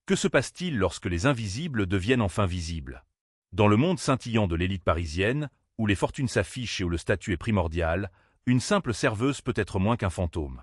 Que se passe-t-il lorsque les invisibles deviennent enfin visibles? Dans le monde scintillant de l'élite parisienne, où les fortunes s'affichent et où le statut est primordial, une simple serveuse peut être moins qu'un fantôme.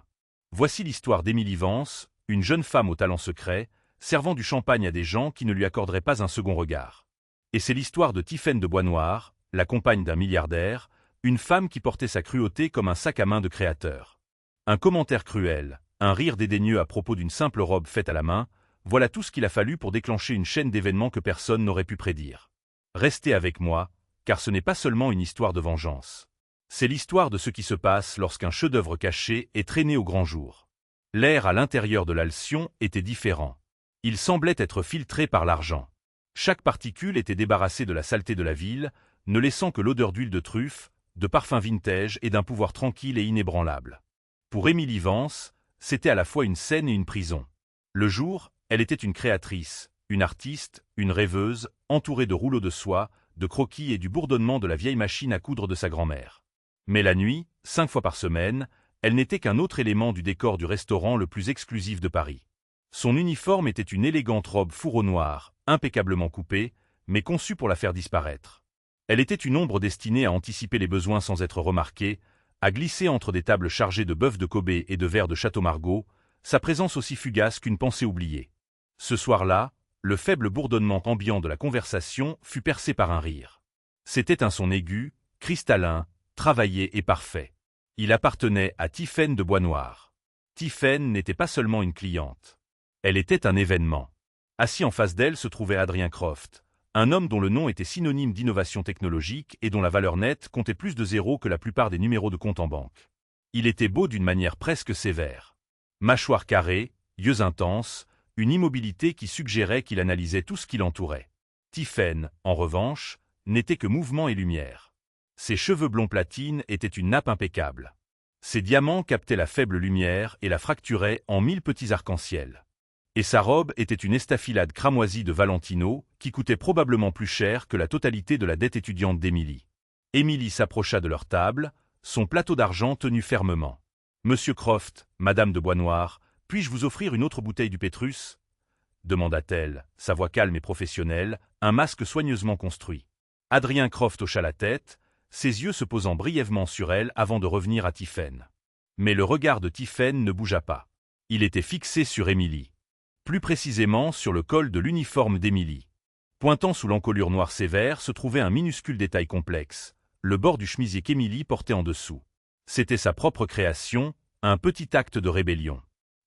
Voici l'histoire d'Émilie Vance, une jeune femme au talent secret, servant du champagne à des gens qui ne lui accorderaient pas un second regard. Et c'est l'histoire de Tiphaine de Boisnoir, la compagne d'un milliardaire, une femme qui portait sa cruauté comme un sac à main de créateur. Un commentaire cruel, un rire dédaigneux à propos d'une simple robe faite à la main, voilà tout ce qu'il a fallu pour déclencher une chaîne d'événements que personne n'aurait pu prédire. Restez avec moi, car ce n'est pas seulement une histoire de vengeance. C'est l'histoire de ce qui se passe lorsqu'un chef-d'œuvre caché est traîné au grand jour. L'air à l'intérieur de l'Alcyon était différent. Il semblait être filtré par l'argent. Chaque particule était débarrassée de la saleté de la ville, ne laissant que l'odeur d'huile de truffe, de parfum vintage et d'un pouvoir tranquille et inébranlable. Pour Émilie Vance, c'était à la fois une scène et une prison. Le jour, elle était une créatrice, une artiste, une rêveuse, entourée de rouleaux de soie, de croquis et du bourdonnement de la vieille machine à coudre de sa grand-mère. Mais la nuit, 5 fois par semaine, elle n'était qu'un autre élément du décor du restaurant le plus exclusif de Paris. Son uniforme était une élégante robe fourreau noire, impeccablement coupée, mais conçue pour la faire disparaître. Elle était une ombre destinée à anticiper les besoins sans être remarquée, à glisser entre des tables chargées de bœuf de Kobe et de verres de Château Margaux, sa présence aussi fugace qu'une pensée oubliée. Ce soir-là, le faible bourdonnement ambiant de la conversation fut percé par un rire. C'était un son aigu, cristallin, travaillé et parfait. Il appartenait à Tiphaine de Boisnoir. Tiphaine n'était pas seulement une cliente. Elle était un événement. Assis en face d'elle se trouvait Adrien Croft, un homme dont le nom était synonyme d'innovation technologique et dont la valeur nette comptait plus de zéro que la plupart des numéros de compte en banque. Il était beau d'une manière presque sévère. Mâchoire carrée, yeux intenses, une immobilité qui suggérait qu'il analysait tout ce qui l'entourait. Tiphaine, en revanche, n'était que mouvement et lumière. Ses cheveux blonds platine étaient une nappe impeccable. Ses diamants captaient la faible lumière et la fracturaient en 1000 petits arcs-en-ciel. Et sa robe était une estafilade cramoisie de Valentino, qui coûtait probablement plus cher que la totalité de la dette étudiante d'Émilie. Émilie s'approcha de leur table, son plateau d'argent tenu fermement. « Monsieur Croft, Madame de Boisnoir, puis-je vous offrir une autre bouteille du Pétrus ?» demanda-t-elle, sa voix calme et professionnelle, un masque soigneusement construit. Adrien Croft hocha la tête, ses yeux se posant brièvement sur elle avant de revenir à Tiphaine. Mais le regard de Tiphaine ne bougea pas. Il était fixé sur Émilie. Plus précisément sur le col de l'uniforme d'Émilie. Pointant sous l'encolure noire sévère se trouvait un minuscule détail complexe, le bord du chemisier qu'Émilie portait en dessous. C'était sa propre création, un petit acte de rébellion.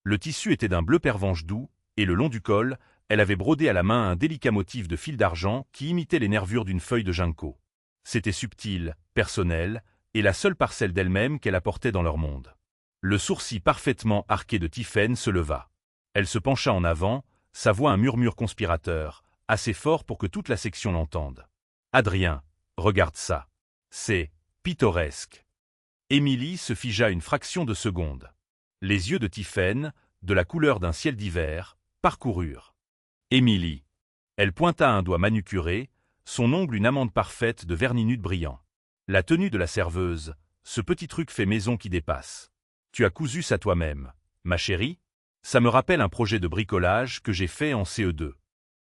Le tissu était d'un bleu pervenche doux, et le long du col, elle avait brodé à la main un délicat motif de fil d'argent qui imitait les nervures d'une feuille de ginkgo. C'était subtil, personnel, et la seule parcelle d'elle-même qu'elle apportait dans leur monde. Le sourcil parfaitement arqué de Tiphaine se leva. Elle se pencha en avant, sa voix un murmure conspirateur, assez fort pour que toute la section l'entende. « Adrien, regarde ça. C'est pittoresque. » Émilie se figea une fraction de seconde. Les yeux de Tiphaine, de la couleur d'un ciel d'hiver, parcoururent. Émilie. Elle pointa un doigt manucuré, son ongle une amande parfaite de vernis nude brillant. La tenue de la serveuse, ce petit truc fait maison qui dépasse. Tu as cousu ça toi-même, ma chérie? Ça me rappelle un projet de bricolage que j'ai fait en CE2.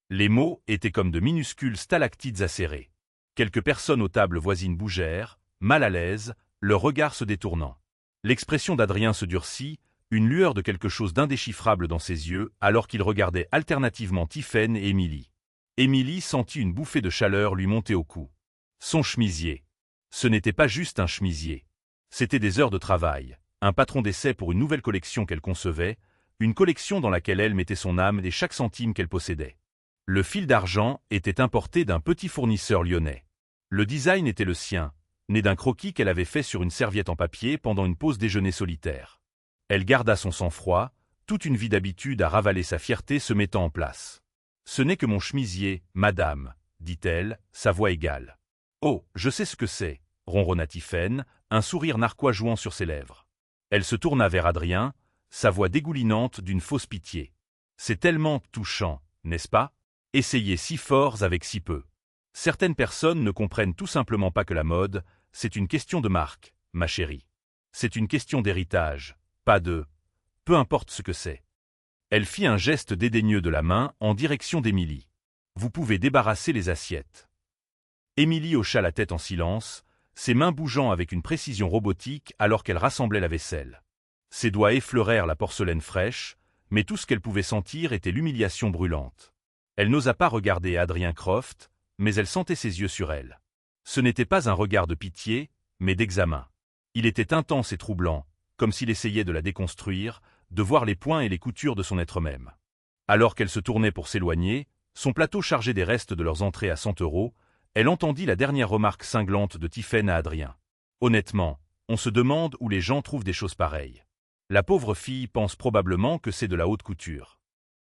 Les mots étaient comme de minuscules stalactites acérées. Quelques personnes aux tables voisines bougèrent, mal à l'aise, leur regard se détournant. L'expression d'Adrien se durcit, une lueur de quelque chose d'indéchiffrable dans ses yeux, alors qu'il regardait alternativement Tiphaine et Émilie. Émilie sentit une bouffée de chaleur lui monter au cou. Son chemisier. Ce n'était pas juste un chemisier. C'était des heures de travail, un patron d'essai pour une nouvelle collection qu'elle concevait, une collection dans laquelle elle mettait son âme et chaque centime qu'elle possédait. Le fil d'argent était importé d'un petit fournisseur lyonnais. Le design était le sien, né d'un croquis qu'elle avait fait sur une serviette en papier pendant une pause déjeuner solitaire. Elle garda son sang-froid, toute une vie d'habitude à ravaler sa fierté se mettant en place. « Ce n'est que mon chemisier, madame, » dit-elle, sa voix égale. « Oh, je sais ce que c'est, » ronronna Tiphaine, un sourire narquois jouant sur ses lèvres. Elle se tourna vers Adrien, sa voix dégoulinante d'une fausse pitié. « C'est tellement touchant, n'est-ce pas? Essayez si forts avec si peu. Certaines personnes ne comprennent tout simplement pas que la mode, c'est une question de marque, ma chérie. C'est une question d'héritage, pas de... peu importe ce que c'est. Elle fit un geste dédaigneux de la main en direction d'Émilie. « Vous pouvez débarrasser les assiettes. » Émilie hocha la tête en silence, ses mains bougeant avec une précision robotique alors qu'elle rassemblait la vaisselle. Ses doigts effleurèrent la porcelaine fraîche, mais tout ce qu'elle pouvait sentir était l'humiliation brûlante. Elle n'osa pas regarder Adrien Croft, mais elle sentait ses yeux sur elle. Ce n'était pas un regard de pitié, mais d'examen. Il était intense et troublant, comme s'il essayait de la déconstruire, de voir les points et les coutures de son être même. Alors qu'elle se tournait pour s'éloigner, son plateau chargé des restes de leurs entrées à 100 €, elle entendit la dernière remarque cinglante de Tiphaine à Adrien. Honnêtement, on se demande où les gens trouvent des choses pareilles. La pauvre fille pense probablement que c'est de la haute couture.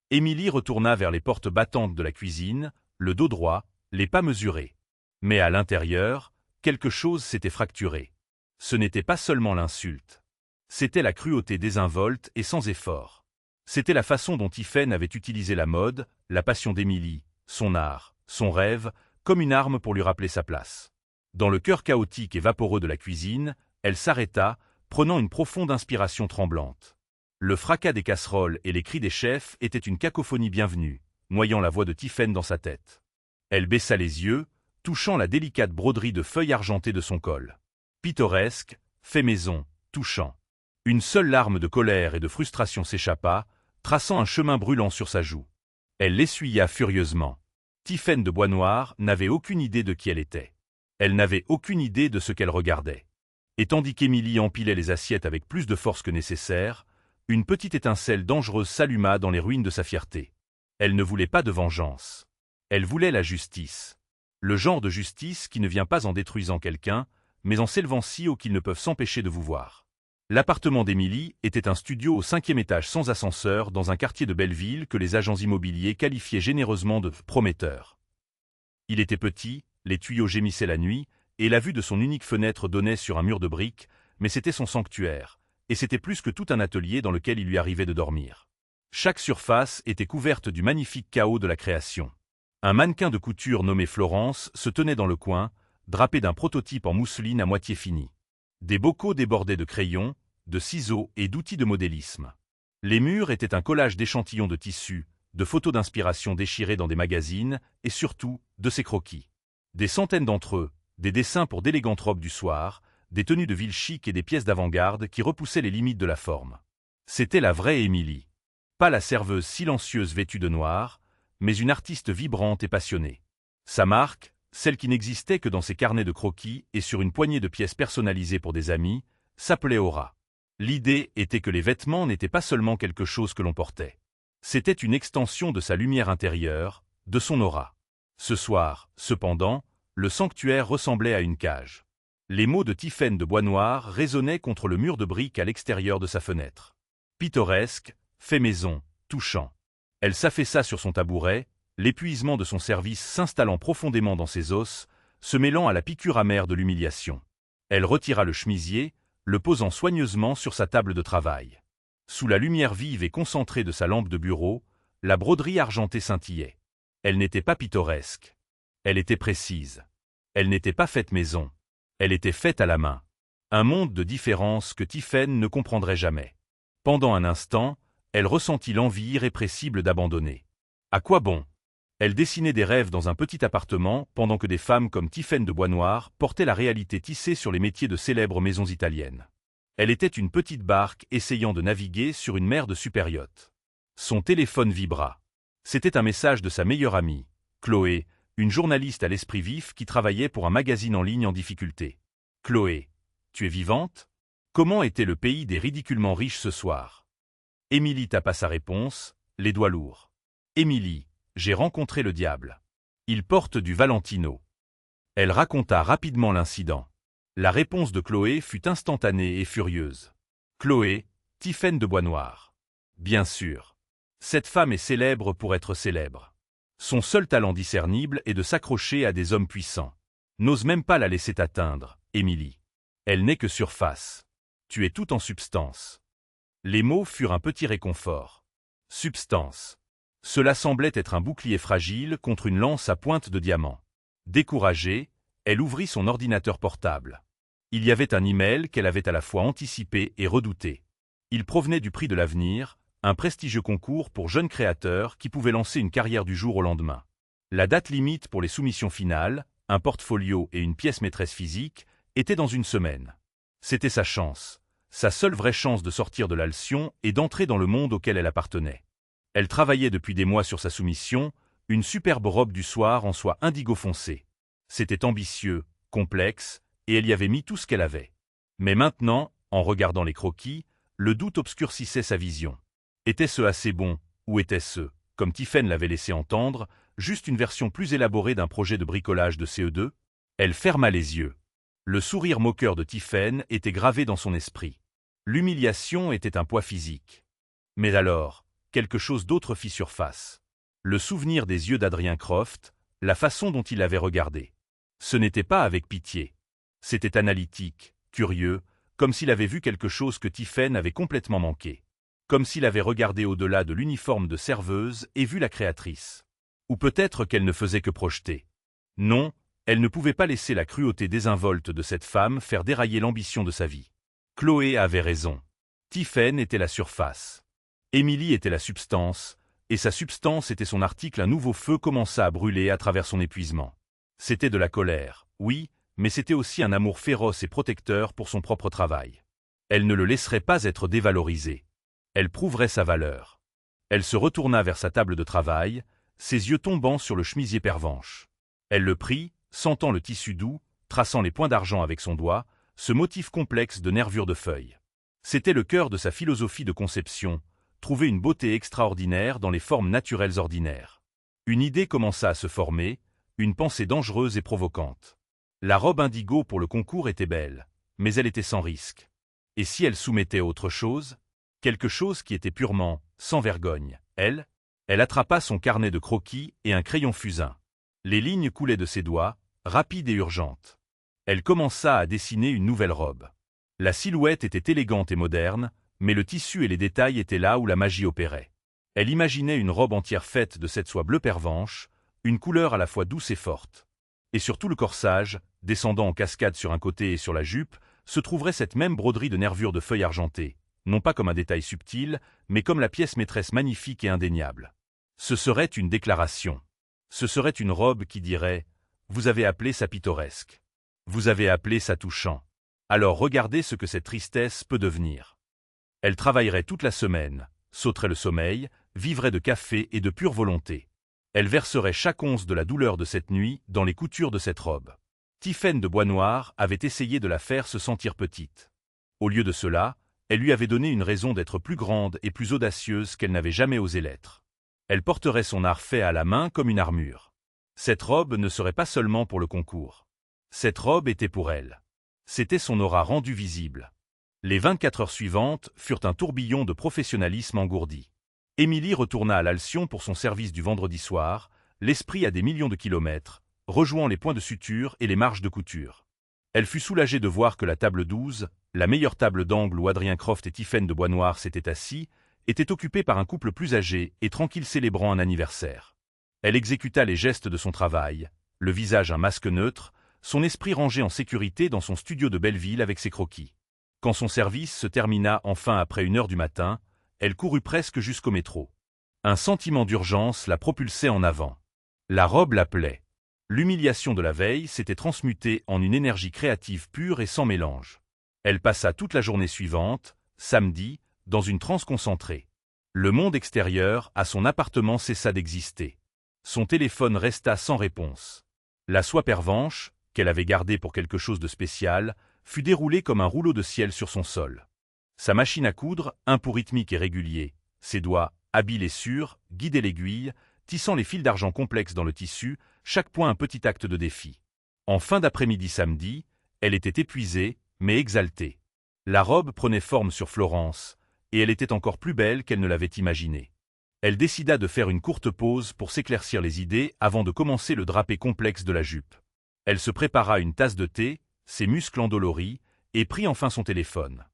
Émilie retourna vers les portes battantes de la cuisine, le dos droit, les pas mesurés. Mais à l'intérieur, quelque chose s'était fracturé. Ce n'était pas seulement l'insulte. C'était la cruauté désinvolte et sans effort. C'était la façon dont Tiphaine avait utilisé la mode, la passion d'Émilie, son art, son rêve, comme une arme pour lui rappeler sa place. Dans le cœur chaotique et vaporeux de la cuisine, elle s'arrêta, prenant une profonde inspiration tremblante. Le fracas des casseroles et les cris des chefs étaient une cacophonie bienvenue, noyant la voix de Tiphaine dans sa tête. Elle baissa les yeux, touchant la délicate broderie de feuilles argentées de son col. Pittoresque, fait maison, touchant. Une seule larme de colère et de frustration s'échappa, traçant un chemin brûlant sur sa joue. Elle l'essuya furieusement. Tiphaine de Boisnoir n'avait aucune idée de qui elle était. Elle n'avait aucune idée de ce qu'elle regardait. Et tandis qu'Émilie empilait les assiettes avec plus de force que nécessaire, une petite étincelle dangereuse s'alluma dans les ruines de sa fierté. Elle ne voulait pas de vengeance. Elle voulait la justice. Le genre de justice qui ne vient pas en détruisant quelqu'un, mais en s'élevant si haut qu'ils ne peuvent s'empêcher de vous voir. L'appartement d'Émilie était un studio au 5e étage sans ascenseur dans un quartier de Belleville que les agents immobiliers qualifiaient généreusement de « prometteur ». Il était petit, les tuyaux gémissaient la nuit, et la vue de son unique fenêtre donnait sur un mur de briques, mais c'était son sanctuaire, et c'était plus que tout un atelier dans lequel il lui arrivait de dormir. Chaque surface était couverte du magnifique chaos de la création. Un mannequin de couture nommé Florence se tenait dans le coin, drapé d'un prototype en mousseline à moitié fini. Des bocaux débordaient de crayons, de ciseaux et d'outils de modélisme. Les murs étaient un collage d'échantillons de tissus, de photos d'inspiration déchirées dans des magazines, et surtout, de ses croquis. Des centaines d'entre eux, des dessins pour d'élégantes robes du soir, des tenues de ville chic et des pièces d'avant-garde qui repoussaient les limites de la forme. C'était la vraie Émilie. Pas la serveuse silencieuse vêtue de noir, mais une artiste vibrante et passionnée. Sa marque, celle qui n'existait que dans ses carnets de croquis et sur une poignée de pièces personnalisées pour des amis, s'appelait Aura. L'idée était que les vêtements n'étaient pas seulement quelque chose que l'on portait. C'était une extension de sa lumière intérieure, de son aura. Ce soir, cependant, le sanctuaire ressemblait à une cage. Les mots de Tiphaine de Boisnoir résonnaient contre le mur de briques à l'extérieur de sa fenêtre. Pittoresque, fait maison, touchant. Elle s'affaissa sur son tabouret, l'épuisement de son service s'installant profondément dans ses os, se mêlant à la piqûre amère de l'humiliation. Elle retira le chemisier, le posant soigneusement sur sa table de travail. Sous la lumière vive et concentrée de sa lampe de bureau, la broderie argentée scintillait. Elle n'était pas pittoresque. Elle était précise. Elle n'était pas faite maison. Elle était faite à la main. Un monde de différence que Tiphaine ne comprendrait jamais. Pendant un instant, elle ressentit l'envie irrépressible d'abandonner. À quoi bon? Elle dessinait des rêves dans un petit appartement pendant que des femmes comme Tiphaine de Boisnoir portaient la réalité tissée sur les métiers de célèbres maisons italiennes. Elle était une petite barque essayant de naviguer sur une mer de super-yachts. Son téléphone vibra. C'était un message de sa meilleure amie, Chloé, une journaliste à l'esprit vif qui travaillait pour un magazine en ligne en difficulté. « Chloé, tu es vivante? Comment était le pays des ridiculement riches ce soir ?» Émilie tapa sa réponse, les doigts lourds. « Émilie, j'ai rencontré le diable. Il porte du Valentino. » Elle raconta rapidement l'incident. La réponse de Chloé fut instantanée et furieuse. Chloé, Tiphaine de Boisnoir. Bien sûr. Cette femme est célèbre pour être célèbre. Son seul talent discernible est de s'accrocher à des hommes puissants. N'ose même pas la laisser t'atteindre, Émilie. Elle n'est que surface. Tu es tout en substance. Les mots furent un petit réconfort. Substance. Cela semblait être un bouclier fragile contre une lance à pointe de diamant. Découragée, elle ouvrit son ordinateur portable. Il y avait un email qu'elle avait à la fois anticipé et redouté. Il provenait du prix de l'avenir, un prestigieux concours pour jeunes créateurs qui pouvaient lancer une carrière du jour au lendemain. La date limite pour les soumissions finales, un portfolio et une pièce maîtresse physique, était dans une semaine. C'était sa chance, sa seule vraie chance de sortir de l'Alcyon et d'entrer dans le monde auquel elle appartenait. Elle travaillait depuis des mois sur sa soumission, une superbe robe du soir en soie indigo foncé. C'était ambitieux, complexe, et elle y avait mis tout ce qu'elle avait. Mais maintenant, en regardant les croquis, le doute obscurcissait sa vision. Était-ce assez bon, ou était-ce, comme Tiphaine l'avait laissé entendre, juste une version plus élaborée d'un projet de bricolage de CE2? Elle ferma les yeux. Le sourire moqueur de Tiphaine était gravé dans son esprit. L'humiliation était un poids physique. Mais alors, quelque chose d'autre fit surface. Le souvenir des yeux d'Adrien Croft, la façon dont il l'avait regardé. Ce n'était pas avec pitié. C'était analytique, curieux, comme s'il avait vu quelque chose que Tiphaine avait complètement manqué. Comme s'il avait regardé au-delà de l'uniforme de serveuse et vu la créatrice. Ou peut-être qu'elle ne faisait que projeter. Non, elle ne pouvait pas laisser la cruauté désinvolte de cette femme faire dérailler l'ambition de sa vie. Chloé avait raison. Tiphaine était la surface. Émilie était la substance, et sa substance était son article. Un nouveau feu commença à brûler à travers son épuisement. C'était de la colère, oui, mais c'était aussi un amour féroce et protecteur pour son propre travail. Elle ne le laisserait pas être dévalorisé. Elle prouverait sa valeur. Elle se retourna vers sa table de travail, ses yeux tombant sur le chemisier pervenche. Elle le prit, sentant le tissu doux, traçant les points d'argent avec son doigt, ce motif complexe de nervures de feuilles. C'était le cœur de sa philosophie de conception, trouver une beauté extraordinaire dans les formes naturelles ordinaires. Une idée commença à se former, une pensée dangereuse et provocante. La robe indigo pour le concours était belle, mais elle était sans risque. Et si elle soumettait autre chose? Quelque chose qui était purement, sans vergogne. Elle attrapa son carnet de croquis et un crayon fusain. Les lignes coulaient de ses doigts, rapides et urgentes. Elle commença à dessiner une nouvelle robe. La silhouette était élégante et moderne, mais le tissu et les détails étaient là où la magie opérait. Elle imaginait une robe entière faite de cette soie bleu pervenche, une couleur à la fois douce et forte. Et sur tout le corsage, descendant en cascade sur un côté et sur la jupe, se trouverait cette même broderie de nervures de feuilles argentées, non pas comme un détail subtil, mais comme la pièce maîtresse magnifique et indéniable. Ce serait une déclaration. Ce serait une robe qui dirait « Vous avez appelé ça pittoresque. Vous avez appelé ça touchant. Alors regardez ce que cette tristesse peut devenir. » Elle travaillerait toute la semaine, sauterait le sommeil, vivrait de café et de pure volonté. Elle verserait chaque once de la douleur de cette nuit dans les coutures de cette robe. Tiphaine de Bois-Noir avait essayé de la faire se sentir petite. Au lieu de cela, elle lui avait donné une raison d'être plus grande et plus audacieuse qu'elle n'avait jamais osé l'être. Elle porterait son art fait à la main comme une armure. Cette robe ne serait pas seulement pour le concours. Cette robe était pour elle. C'était son aura rendue visible. Les 24 heures suivantes furent un tourbillon de professionnalisme engourdi. Émilie retourna à l'Alcyon pour son service du vendredi soir, l'esprit à des millions de kilomètres, rejouant les points de suture et les marges de couture. Elle fut soulagée de voir que la table 12, la meilleure table d'angle où Adrien Croft et Tiphaine de Bois-Noir s'étaient assis, était occupée par un couple plus âgé et tranquille célébrant un anniversaire. Elle exécuta les gestes de son travail, le visage un masque neutre, son esprit rangé en sécurité dans son studio de Belleville avec ses croquis. Quand son service se termina enfin après 1 heure du matin, elle courut presque jusqu'au métro. Un sentiment d'urgence la propulsait en avant. La robe l'appelait. L'humiliation de la veille s'était transmutée en une énergie créative pure et sans mélange. Elle passa toute la journée suivante, samedi, dans une transe concentrée. Le monde extérieur à son appartement cessa d'exister. Son téléphone resta sans réponse. La soie pervenche, qu'elle avait gardée pour quelque chose de spécial, fut déroulée comme un rouleau de ciel sur son sol. Sa machine à coudre, un pouls rythmique et régulier, ses doigts, habiles et sûrs, guidaient l'aiguille, tissant les fils d'argent complexes dans le tissu, chaque point un petit acte de défi. En fin d'après-midi samedi, elle était épuisée, mais exaltée. La robe prenait forme sur Florence, et elle était encore plus belle qu'elle ne l'avait imaginée. Elle décida de faire une courte pause pour s'éclaircir les idées avant de commencer le drapé complexe de la jupe. Elle se prépara une tasse de thé, ses muscles endoloris, et prit enfin son téléphone.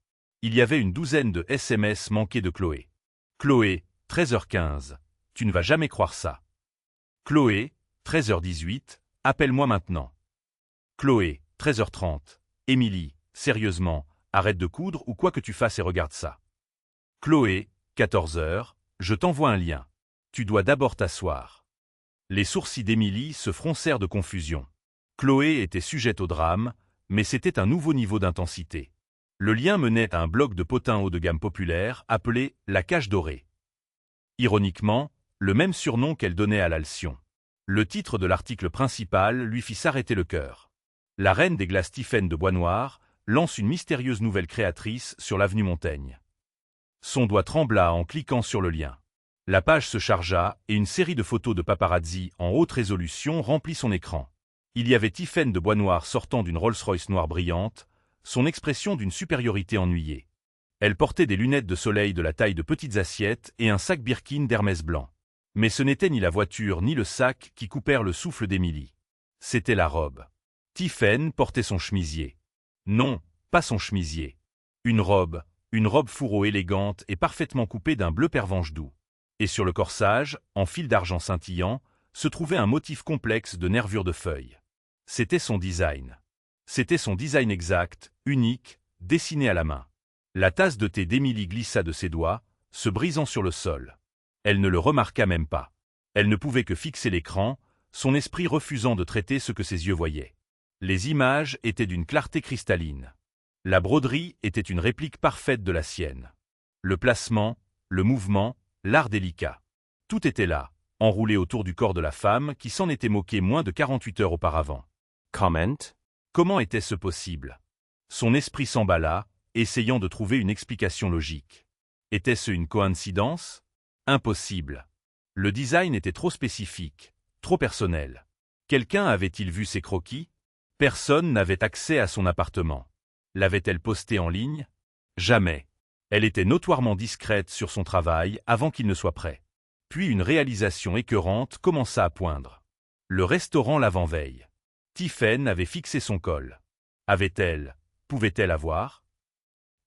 Il y avait une douzaine de SMS manqués de Chloé. Chloé, 13h15. Tu ne vas jamais croire ça. Chloé, 13h18. Appelle-moi maintenant. Chloé, 13h30. Émilie, sérieusement, arrête de coudre ou quoi que tu fasses et regarde ça. Chloé, 14 heures, je t'envoie un lien. Tu dois d'abord t'asseoir. Les sourcils d'Émilie se froncèrent de confusion. Chloé était sujette au drame, mais c'était un nouveau niveau d'intensité. Le lien menait à un bloc de potins haut de gamme populaire appelé la Cage Dorée. Ironiquement, le même surnom qu'elle donnait à l'Alcyon. Le titre de l'article principal lui fit s'arrêter le cœur. La reine des glaces Tiphaine de Bois-Noir lance une mystérieuse nouvelle créatrice sur l'avenue Montaigne. Son doigt trembla en cliquant sur le lien. La page se chargea et une série de photos de paparazzi en haute résolution remplit son écran. Il y avait Tiphaine de Bois-Noir sortant d'une Rolls-Royce noire brillante, son expression d'une supériorité ennuyée. Elle portait des lunettes de soleil de la taille de petites assiettes et un sac Birkin d'Hermès blanc. Mais ce n'était ni la voiture ni le sac qui coupèrent le souffle d'Émilie. C'était la robe. Tiphaine portait son chemisier. Non, pas son chemisier. Une robe fourreau élégante et parfaitement coupée d'un bleu pervenche doux. Et sur le corsage, en fil d'argent scintillant, se trouvait un motif complexe de nervures de feuilles. C'était son design. C'était son design exact, unique, dessiné à la main. La tasse de thé d'Émilie glissa de ses doigts, se brisant sur le sol. Elle ne le remarqua même pas. Elle ne pouvait que fixer l'écran, son esprit refusant de traiter ce que ses yeux voyaient. Les images étaient d'une clarté cristalline. La broderie était une réplique parfaite de la sienne. Le placement, le mouvement, l'art délicat. Tout était là, enroulé autour du corps de la femme qui s'en était moquée moins de 48 heures auparavant. Comment? Comment était-ce possible? Son esprit s'emballa, essayant de trouver une explication logique. Était-ce une coïncidence? Impossible. Le design était trop spécifique, trop personnel. Quelqu'un avait-il vu ses croquis? Personne n'avait accès à son appartement. L'avait-elle posté en ligne? Jamais. Elle était notoirement discrète sur son travail avant qu'il ne soit prêt. Puis une réalisation écœurante commença à poindre. Le restaurant l'avant-veille. Tiphaine avait fixé son col. Pouvait-elle avoir?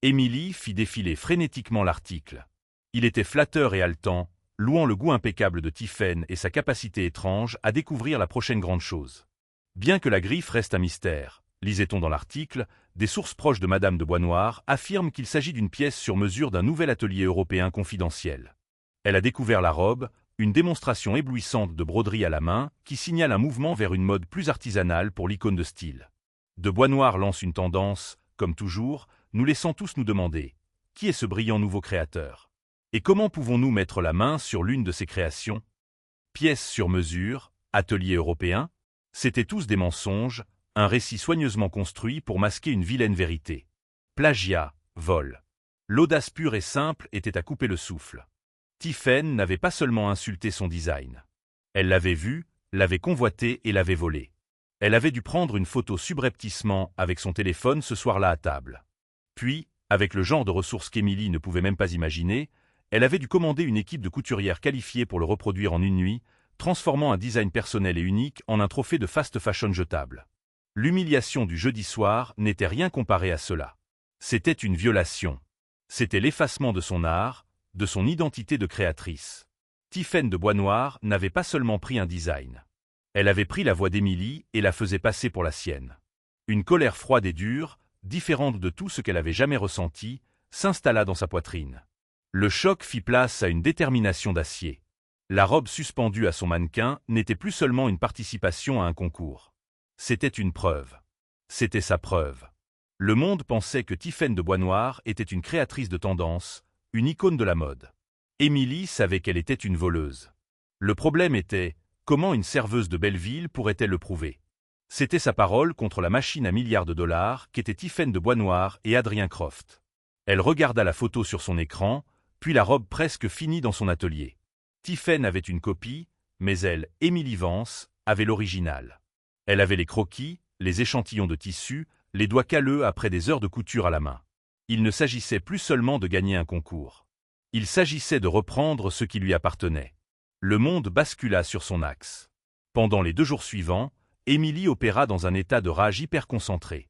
Émilie fit défiler frénétiquement l'article. Il était flatteur et haletant, louant le goût impeccable de Tiphaine et sa capacité étrange à découvrir la prochaine grande chose. Bien que la griffe reste un mystère, lisait-on dans l'article, des sources proches de Madame de Bois-Noir affirment qu'il s'agit d'une pièce sur mesure d'un nouvel atelier européen confidentiel. Elle a découvert la robe, une démonstration éblouissante de broderie à la main qui signale un mouvement vers une mode plus artisanale pour l'icône de style. De Bois-Noir lance une tendance, comme toujours, nous laissant tous nous demander « Qui est ce brillant nouveau créateur ? Et comment pouvons-nous mettre la main sur l'une de ses créations ?» Pièce sur mesure, atelier européen, c'étaient tous des mensonges, un récit soigneusement construit pour masquer une vilaine vérité. Plagiat, vol. L'audace pure et simple était à couper le souffle. Tiphaine n'avait pas seulement insulté son design. Elle l'avait vu, l'avait convoité et l'avait volé. Elle avait dû prendre une photo subrepticement avec son téléphone ce soir-là à table. Puis, avec le genre de ressources qu'Émilie ne pouvait même pas imaginer, elle avait dû commander une équipe de couturières qualifiées pour le reproduire en une nuit, transformant un design personnel et unique en un trophée de fast fashion jetable. L'humiliation du jeudi soir n'était rien comparé à cela. C'était une violation. C'était l'effacement de son art, de son identité de créatrice. Tiphaine de Bois-Noir n'avait pas seulement pris un design. Elle avait pris la voix d'Émilie et la faisait passer pour la sienne. Une colère froide et dure, différente de tout ce qu'elle avait jamais ressenti, s'installa dans sa poitrine. Le choc fit place à une détermination d'acier. La robe suspendue à son mannequin n'était plus seulement une participation à un concours. C'était une preuve. C'était sa preuve. Le monde pensait que Tiphaine de Bois-Noir était une créatrice de tendance, une icône de la mode. Émilie savait qu'elle était une voleuse. Le problème était, comment une serveuse de Belleville pourrait-elle le prouver? C'était sa parole contre la machine à milliards de dollars qu'étaient Tiphaine de Bois-Noir et Adrien Croft. Elle regarda la photo sur son écran, puis la robe presque finie dans son atelier. Tiphaine avait une copie, mais elle, Émilie Vance, avait l'original. Elle avait les croquis, les échantillons de tissu, les doigts calleux après des heures de couture à la main. Il ne s'agissait plus seulement de gagner un concours. Il s'agissait de reprendre ce qui lui appartenait. Le monde bascula sur son axe. Pendant les 2 jours suivants, Émilie opéra dans un état de rage hyper concentré.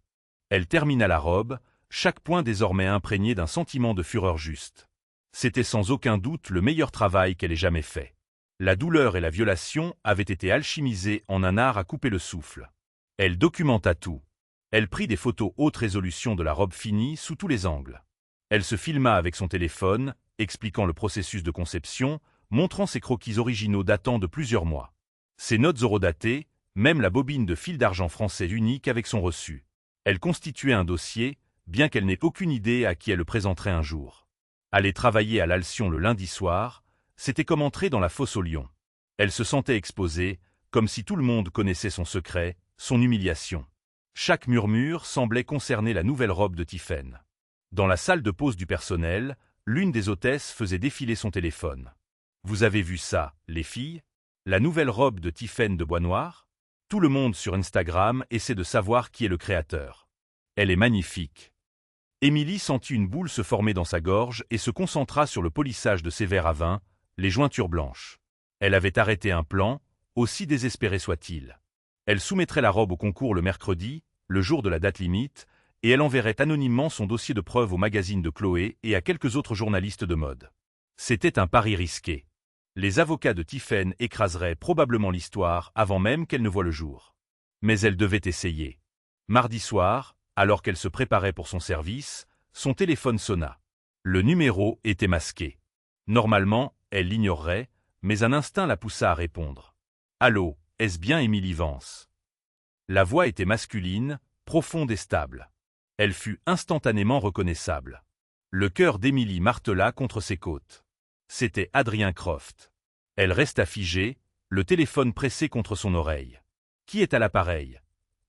Elle termina la robe, chaque point désormais imprégné d'un sentiment de fureur juste. C'était sans aucun doute le meilleur travail qu'elle ait jamais fait. La douleur et la violation avaient été alchimisées en un art à couper le souffle. Elle documenta tout. Elle prit des photos haute résolution de la robe finie sous tous les angles. Elle se filma avec son téléphone, expliquant le processus de conception, montrant ses croquis originaux datant de plusieurs mois. Ses notes horodatées, même la bobine de fil d'argent français unique avec son reçu. Elle constituait un dossier, bien qu'elle n'ait aucune idée à qui elle le présenterait un jour. Aller travailler à l'Alcyon le lundi soir, c'était comme entrer dans la fosse aux lions. Elle se sentait exposée, comme si tout le monde connaissait son secret, son humiliation. Chaque murmure semblait concerner la nouvelle robe de Tiphaine. Dans la salle de pause du personnel, l'une des hôtesses faisait défiler son téléphone. « Vous avez vu ça, les filles? La nouvelle robe de Tiphaine de Bois Noir? Tout le monde sur Instagram essaie de savoir qui est le créateur. Elle est magnifique. » Émilie sentit une boule se former dans sa gorge et se concentra sur le polissage de ses verres à vin, les jointures blanches. Elle avait arrêté un plan, aussi désespéré soit-il. Elle soumettrait la robe au concours le mercredi, le jour de la date limite, et elle enverrait anonymement son dossier de preuve au magazine de Chloé et à quelques autres journalistes de mode. C'était un pari risqué. Les avocats de Tiphaine écraseraient probablement l'histoire avant même qu'elle ne voie le jour. Mais elle devait essayer. Mardi soir, alors qu'elle se préparait pour son service, son téléphone sonna. Le numéro était masqué. Normalement, elle l'ignorerait, mais un instinct la poussa à répondre. « Allô, est-ce bien Émilie Vance ?» La voix était masculine, profonde et stable. Elle fut instantanément reconnaissable. Le cœur d'Émilie martela contre ses côtes. C'était Adrien Croft. Elle resta figée, le téléphone pressé contre son oreille. « Qui est à l'appareil ?»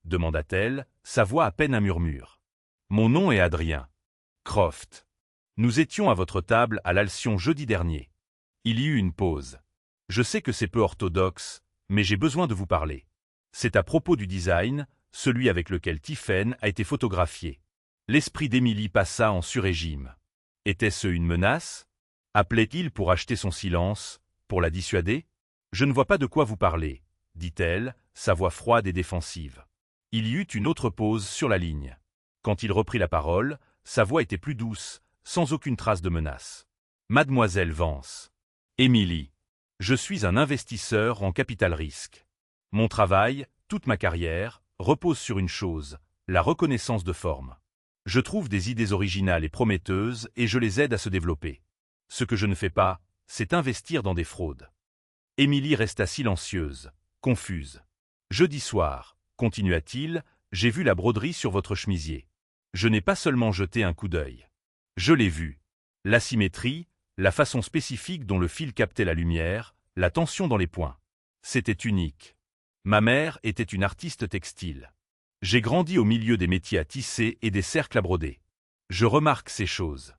demanda-t-elle, sa voix à peine un murmure. « Mon nom est Adrien Croft. Nous étions à votre table à l'Alcyon jeudi dernier. Il y eut une pause. Je sais que c'est peu orthodoxe, mais j'ai besoin de vous parler. C'est à propos du design, celui avec lequel Tiphaine a été photographiée. » L'esprit d'Émilie passa en sur-régime. Était-ce une menace? Appelait-il pour acheter son silence, pour la dissuader? « Je ne vois pas de quoi vous parlez, » dit-elle, sa voix froide et défensive. Il y eut une autre pause sur la ligne. Quand il reprit la parole, sa voix était plus douce, sans aucune trace de menace. « Mademoiselle Vance. Émilie. Je suis un investisseur en capital risque. Mon travail, toute ma carrière, repose sur une chose, la reconnaissance de forme. Je trouve des idées originales et prometteuses et je les aide à se développer. Ce que je ne fais pas, c'est investir dans des fraudes. » Émilie resta silencieuse, confuse. « Jeudi soir, continua-t-il, j'ai vu la broderie sur votre chemisier. Je n'ai pas seulement jeté un coup d'œil. Je l'ai vu. L'asymétrie, la façon spécifique dont le fil captait la lumière, la tension dans les points. C'était unique. Ma mère était une artiste textile. J'ai grandi au milieu des métiers à tisser et des cercles à broder. Je remarque ces choses. »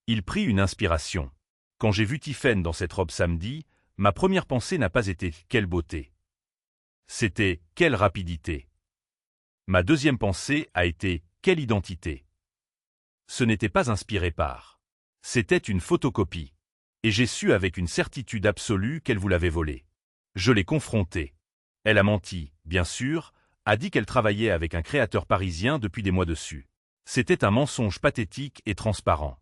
Il prit une inspiration. « Quand j'ai vu Tiphaine dans cette robe samedi, ma première pensée n'a pas été « quelle beauté ». C'était « quelle rapidité ». Ma deuxième pensée a été « quelle identité ». Ce n'était pas inspiré par. C'était une photocopie. Et j'ai su avec une certitude absolue qu'elle vous l'avait volée. Je l'ai confrontée. Elle a menti, bien sûr, a dit qu'elle travaillait avec un créateur parisien depuis des mois dessus. C'était un mensonge pathétique et transparent.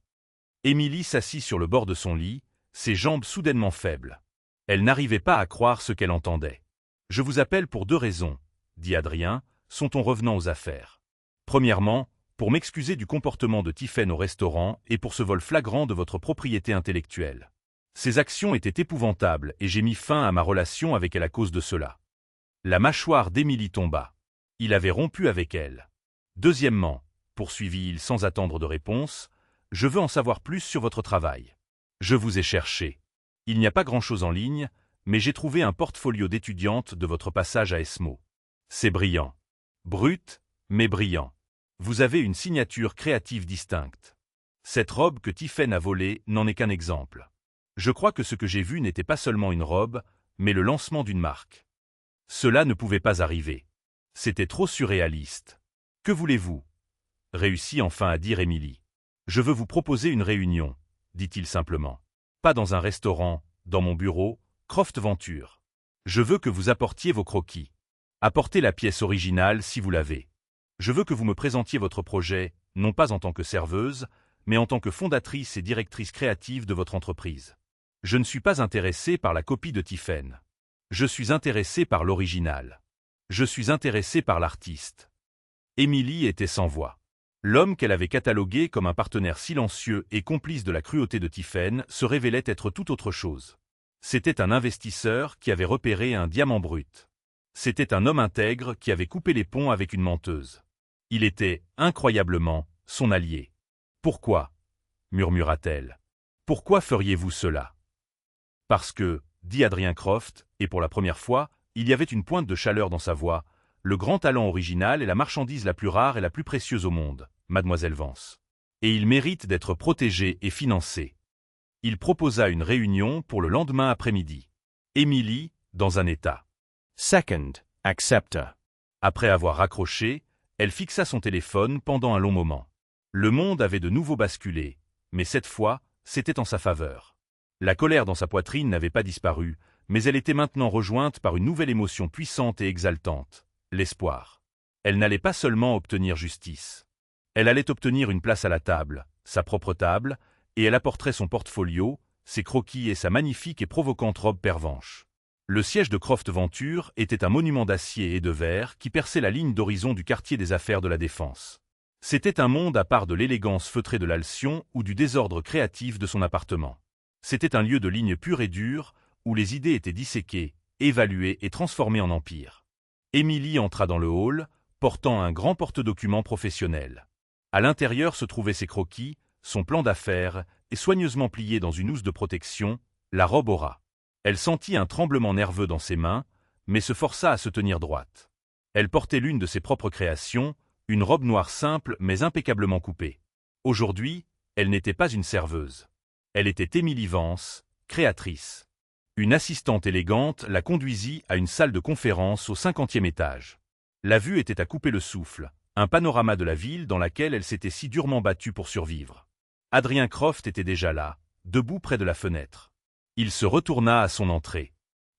Émilie s'assit sur le bord de son lit, ses jambes soudainement faibles. Elle n'arrivait pas à croire ce qu'elle entendait. « Je vous appelle pour deux raisons, » dit Adrien, son ton revenant aux affaires. « Premièrement, pour m'excuser du comportement de Tiphaine au restaurant et pour ce vol flagrant de votre propriété intellectuelle. Ces actions étaient épouvantables et j'ai mis fin à ma relation avec elle à cause de cela. » La mâchoire d'Émilie tomba. Il avait rompu avec elle. « Deuxièmement, » poursuivit-il sans attendre de réponse, « je veux en savoir plus sur votre travail. Je vous ai cherché. Il n'y a pas grand-chose en ligne, mais j'ai trouvé un portfolio d'étudiante de votre passage à ESMO. C'est brillant. Brut, mais brillant. Vous avez une signature créative distincte. Cette robe que Tiphaine a volée n'en est qu'un exemple. Je crois que ce que j'ai vu n'était pas seulement une robe, mais le lancement d'une marque. Cela ne pouvait pas arriver. C'était trop surréaliste. Que voulez-vous ? » réussit enfin à dire Émilie. « Je veux vous proposer une réunion, » dit-il simplement. « Pas dans un restaurant, dans mon bureau, Croft Venture. Je veux que vous apportiez vos croquis. Apportez la pièce originale si vous l'avez. Je veux que vous me présentiez votre projet, non pas en tant que serveuse, mais en tant que fondatrice et directrice créative de votre entreprise. Je ne suis pas intéressé par la copie de Tiphaine. Je suis intéressé par l'original. Je suis intéressé par l'artiste. » Émilie était sans voix. L'homme qu'elle avait catalogué comme un partenaire silencieux et complice de la cruauté de Tiphaine se révélait être tout autre chose. C'était un investisseur qui avait repéré un diamant brut. C'était un homme intègre qui avait coupé les ponts avec une menteuse. Il était, incroyablement, son allié. « Pourquoi » murmura-t-elle. « Pourquoi feriez-vous cela ?» « Parce que, » dit Adrien Croft, et pour la première fois, il y avait une pointe de chaleur dans sa voix, « le grand talent original est la marchandise la plus rare et la plus précieuse au monde, mademoiselle Vance. Et il mérite d'être protégé et financé. » Il proposa une réunion pour le lendemain après-midi. Émilie, dans un état. Second, accepta. Après avoir raccroché, elle fixa son téléphone pendant un long moment. Le monde avait de nouveau basculé, mais cette fois, c'était en sa faveur. La colère dans sa poitrine n'avait pas disparu, mais elle était maintenant rejointe par une nouvelle émotion puissante et exaltante, l'espoir. Elle n'allait pas seulement obtenir justice. Elle allait obtenir une place à la table, sa propre table, et elle apporterait son portfolio, ses croquis et sa magnifique et provocante robe pervenche. Le siège de Croft Venture était un monument d'acier et de verre qui perçait la ligne d'horizon du quartier des affaires de la Défense. C'était un monde à part de l'élégance feutrée de l'Alcyon ou du désordre créatif de son appartement. C'était un lieu de lignes pures et dures, où les idées étaient disséquées, évaluées et transformées en empire. Émilie entra dans le hall, portant un grand porte-documents professionnel. À l'intérieur se trouvaient ses croquis, son plan d'affaires, et soigneusement plié dans une housse de protection, la robe aura. Elle sentit un tremblement nerveux dans ses mains, mais se força à se tenir droite. Elle portait l'une de ses propres créations, une robe noire simple mais impeccablement coupée. Aujourd'hui, elle n'était pas une serveuse. Elle était Émilie Vance, créatrice. Une assistante élégante la conduisit à une salle de conférence au 50e étage. La vue était à couper le souffle, un panorama de la ville dans laquelle elle s'était si durement battue pour survivre. Adrien Croft était déjà là, debout près de la fenêtre. Il se retourna à son entrée.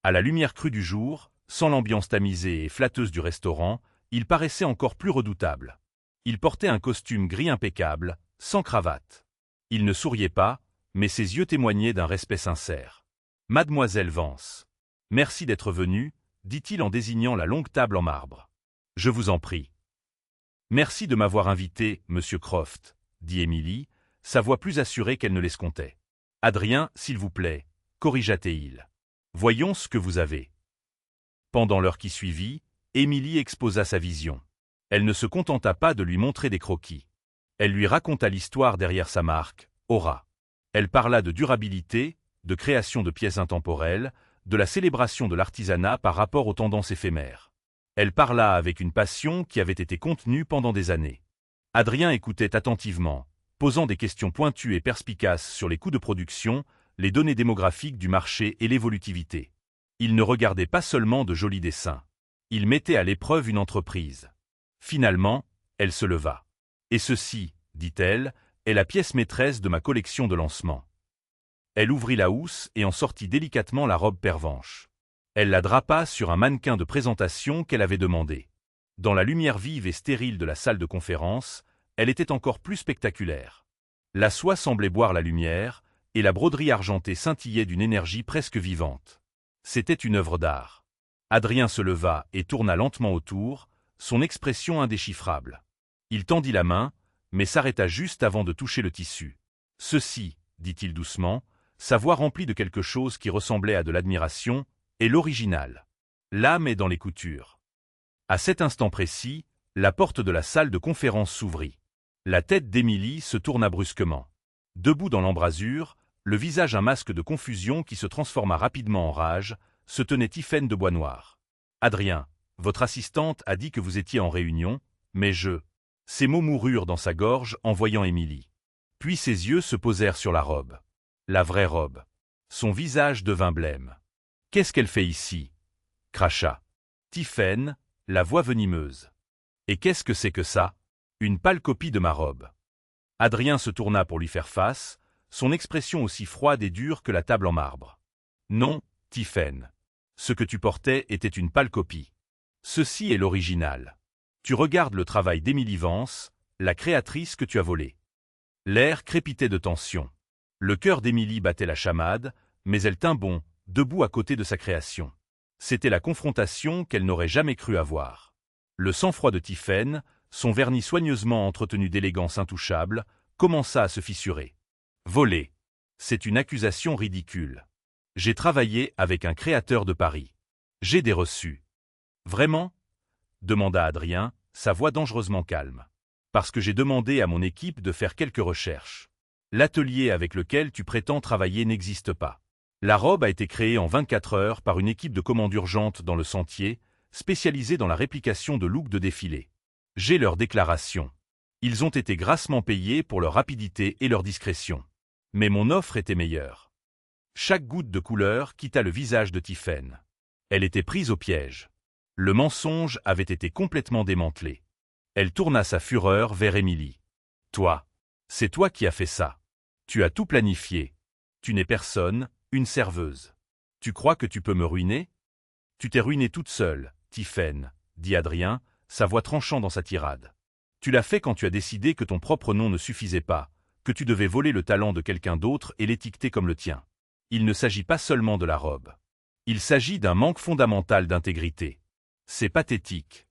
À la lumière crue du jour, sans l'ambiance tamisée et flatteuse du restaurant, il paraissait encore plus redoutable. Il portait un costume gris impeccable, sans cravate. Il ne souriait pas, mais ses yeux témoignaient d'un respect sincère. « Mademoiselle Vance. Merci d'être venue, » dit-il en désignant la longue table en marbre. « Je vous en prie. »« Merci de m'avoir invité, monsieur Croft, » dit Émilie, sa voix plus assurée qu'elle ne l'escomptait. « Adrien, s'il vous plaît, » corrigea-t-il. « Voyons ce que vous avez. » Pendant l'heure qui suivit, Émilie exposa sa vision. Elle ne se contenta pas de lui montrer des croquis. Elle lui raconta l'histoire derrière sa marque, Aura. Elle parla de durabilité, de création de pièces intemporelles, de la célébration de l'artisanat par rapport aux tendances éphémères. Elle parla avec une passion qui avait été contenue pendant des années. Adrien écoutait attentivement, posant des questions pointues et perspicaces sur les coûts de production, les données démographiques du marché et l'évolutivité. Il ne regardait pas seulement de jolis dessins. Il mettait à l'épreuve une entreprise. Finalement, elle se leva. « Et ceci, dit-elle, est la pièce maîtresse de ma collection de lancement. » Elle ouvrit la housse et en sortit délicatement la robe pervenche. Elle la drapa sur un mannequin de présentation qu'elle avait demandé. Dans la lumière vive et stérile de la salle de conférence, elle était encore plus spectaculaire. La soie semblait boire la lumière, et la broderie argentée scintillait d'une énergie presque vivante. C'était une œuvre d'art. Adrien se leva et tourna lentement autour, son expression indéchiffrable. Il tendit la main, mais s'arrêta juste avant de toucher le tissu. « Ceci, » dit-il doucement, sa voix remplie de quelque chose qui ressemblait à de l'admiration, « est l'original. L'âme est dans les coutures. » À cet instant précis, la porte de la salle de conférence s'ouvrit. La tête d'Émilie se tourna brusquement. Debout dans l'embrasure, le visage un masque de confusion qui se transforma rapidement en rage, se tenait Tiphaine de Boisnoir. « Adrien, votre assistante a dit que vous étiez en réunion, mais je... » Ces mots moururent dans sa gorge en voyant Émilie. Puis ses yeux se posèrent sur la robe. La vraie robe. Son visage devint blême. « Qu'est-ce qu'elle fait ici ?» cracha Tiphaine, la voix venimeuse. « Et qu'est-ce que c'est que ça ? Une pâle copie de ma robe. » Adrien se tourna pour lui faire face, son expression aussi froide et dure que la table en marbre. « Non, Tiphaine. Ce que tu portais était une pâle copie. Ceci est l'original. Tu regardes le travail d'Émilie Vance, la créatrice que tu as volée. » L'air crépitait de tension. Le cœur d'Émilie battait la chamade, mais elle tint bon, debout à côté de sa création. C'était la confrontation qu'elle n'aurait jamais cru avoir. Le sang-froid de Tiphaine, son vernis soigneusement entretenu d'élégance intouchable, commença à se fissurer. Voler. C'est une accusation ridicule. J'ai travaillé avec un créateur de paris. J'ai des reçus. Vraiment? Demanda Adrien, sa voix dangereusement calme. Parce que j'ai demandé à mon équipe de faire quelques recherches. L'atelier avec lequel tu prétends travailler n'existe pas. La robe a été créée en 24 heures par une équipe de commandes urgentes dans le Sentier, spécialisée dans la réplication de looks de défilé. J'ai leur déclaration. Ils ont été grassement payés pour leur rapidité et leur discrétion. Mais mon offre était meilleure. Chaque goutte de couleur quitta le visage de Tiphaine. Elle était prise au piège. Le mensonge avait été complètement démantelé. Elle tourna sa fureur vers Émilie. Toi, c'est toi qui as fait ça. Tu as tout planifié. Tu n'es personne, une serveuse. Tu crois que tu peux me ruiner? Tu t'es ruinée toute seule, Tiphaine, dit Adrien, sa voix tranchant dans sa tirade. Tu l'as fait quand tu as décidé que ton propre nom ne suffisait pas, que tu devais voler le talent de quelqu'un d'autre et l'étiqueter comme le tien. Il ne s'agit pas seulement de la robe. Il s'agit d'un manque fondamental d'intégrité. C'est pathétique.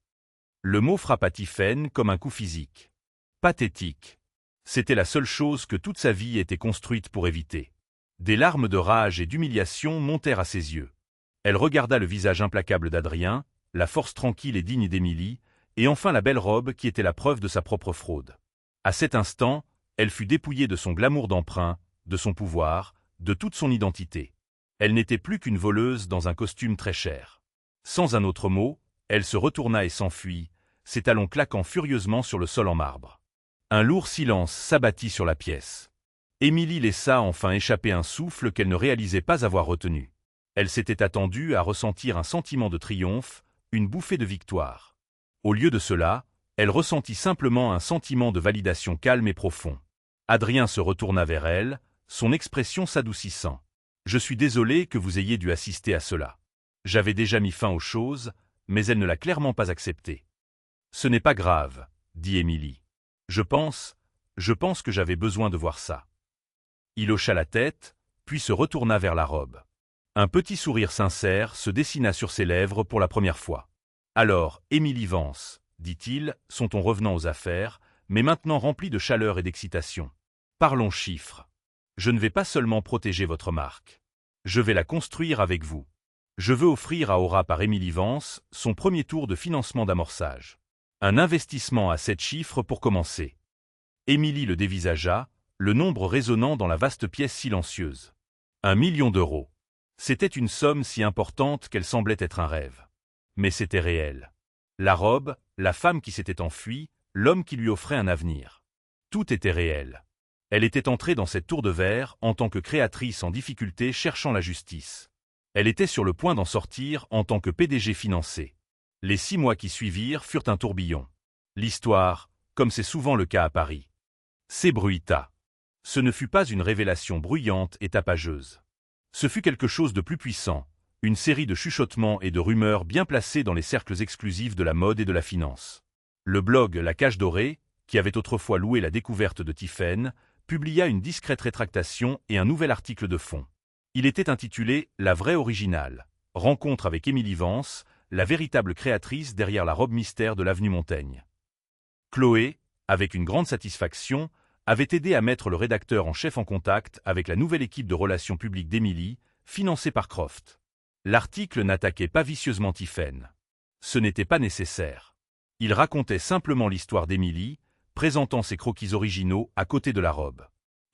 Le mot frappa Tiphaine comme un coup physique. Pathétique. C'était la seule chose que toute sa vie était construite pour éviter. Des larmes de rage et d'humiliation montèrent à ses yeux. Elle regarda le visage implacable d'Adrien, la force tranquille et digne d'Émilie, et enfin la belle robe qui était la preuve de sa propre fraude. À cet instant, elle fut dépouillée de son glamour d'emprunt, de son pouvoir, de toute son identité. Elle n'était plus qu'une voleuse dans un costume très cher. Sans un autre mot, elle se retourna et s'enfuit, ses talons claquant furieusement sur le sol en marbre. Un lourd silence s'abattit sur la pièce. Émilie laissa enfin échapper un souffle qu'elle ne réalisait pas avoir retenu. Elle s'était attendue à ressentir un sentiment de triomphe, une bouffée de victoire. Au lieu de cela, elle ressentit simplement un sentiment de validation calme et profond. Adrien se retourna vers elle, son expression s'adoucissant. « Je suis désolé que vous ayez dû assister à cela. J'avais déjà mis fin aux choses, mais elle ne l'a clairement pas accepté. »« Ce n'est pas grave, » dit Émilie. « Je pense que j'avais besoin de voir ça. » Il hocha la tête, puis se retourna vers la robe. Un petit sourire sincère se dessina sur ses lèvres pour la première fois. « Alors, Émilie Vance, dit-il, son ton revenant aux affaires, mais maintenant rempli de chaleur et d'excitation. Parlons chiffres. Je ne vais pas seulement protéger votre marque. Je vais la construire avec vous. Je veux offrir à Aura par Émilie Vance son premier tour de financement d'amorçage. Un investissement à 7 chiffres pour commencer. » Émilie le dévisagea, le nombre résonnant dans la vaste pièce silencieuse. 1 million d'euros. C'était une somme si importante qu'elle semblait être un rêve. Mais c'était réel. La robe, la femme qui s'était enfuie, l'homme qui lui offrait un avenir. Tout était réel. Elle était entrée dans cette tour de verre en tant que créatrice en difficulté cherchant la justice. Elle était sur le point d'en sortir en tant que PDG financé. Les 6 mois qui suivirent furent un tourbillon. L'histoire, comme c'est souvent le cas à Paris, s'ébruita. Ce ne fut pas une révélation bruyante et tapageuse. Ce fut quelque chose de plus puissant, une série de chuchotements et de rumeurs bien placés dans les cercles exclusifs de la mode et de la finance. Le blog La Cage Dorée, qui avait autrefois loué la découverte de Tiphaine, publia une discrète rétractation et un nouvel article de fond. Il était intitulé « La vraie originale », rencontre avec Émilie Vance, la véritable créatrice derrière la robe mystère de l'avenue Montaigne. Chloé, avec une grande satisfaction, avait aidé à mettre le rédacteur en chef en contact avec la nouvelle équipe de relations publiques d'Émilie, financée par Croft. L'article n'attaquait pas vicieusement Tiphaine. Ce n'était pas nécessaire. Il racontait simplement l'histoire d'Émilie, présentant ses croquis originaux à côté de la robe.